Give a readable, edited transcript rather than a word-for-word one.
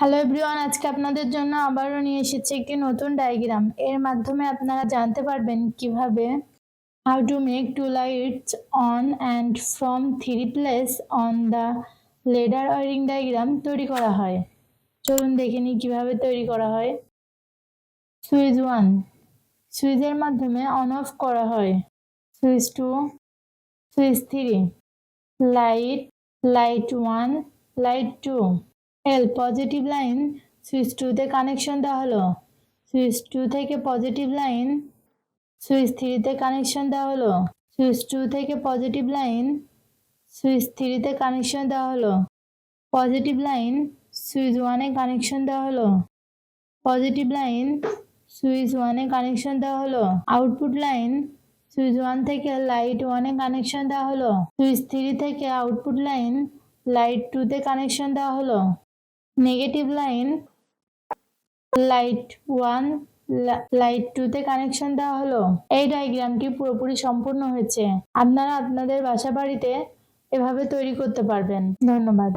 Hello everyone, আজকে আপনাদের জন্য আবারও নিয়ে এসেছি একটি নতুন ডায়াগ্রাম। এর মাধ্যমে আপনারা জানতে পারবেন কিভাবে how to make two lights on and from three place on the ladder wiring diagram তৈরি করা হয়। চলুন দেখে নিই কিভাবে তৈরি করা হয়। সুইচ 1, সুইচের মাধ্যমে অন অফ করা হয়। Switch 2, switch 3, light 1, light 2। এল পজিটিভ লাইন সুইচ 2 তে কানেকশন দেওয়া হলো। সুইচ 2 থেকে পজিটিভ লাইন সুইচ 3 তে কানেকশন দেওয়া হলো। সুইচ 2 থেকে পজিটিভ লাইন সুইচ 3 তে কানেকশন দেওয়া হলো। পজিটিভ লাইন সুইচ 1 এ কানেকশন দেওয়া হলো। পজিটিভ লাইন সুইচ 1 এ কানেকশন দেওয়া হলো। আউটপুট লাইন সুইচ 1 থেকে লাইট 1 এ কানেকশন দেওয়া হলো। সুইচ 3 থেকে আউটপুট লাইন লাইট 2 তে কানেকশন দেওয়া হলো। নেগেটিভ লাইন লাইট 1 লাইট 2 তে কানেকশন দেওয়া হলো। এই ডায়াগ্রামটি পুরোপুরি সম্পূর্ণ হয়েছে। আপনারা আপনাদের বাসা বাড়িতে এভাবে তৈরি করতে পারবেন। ধন্যবাদ।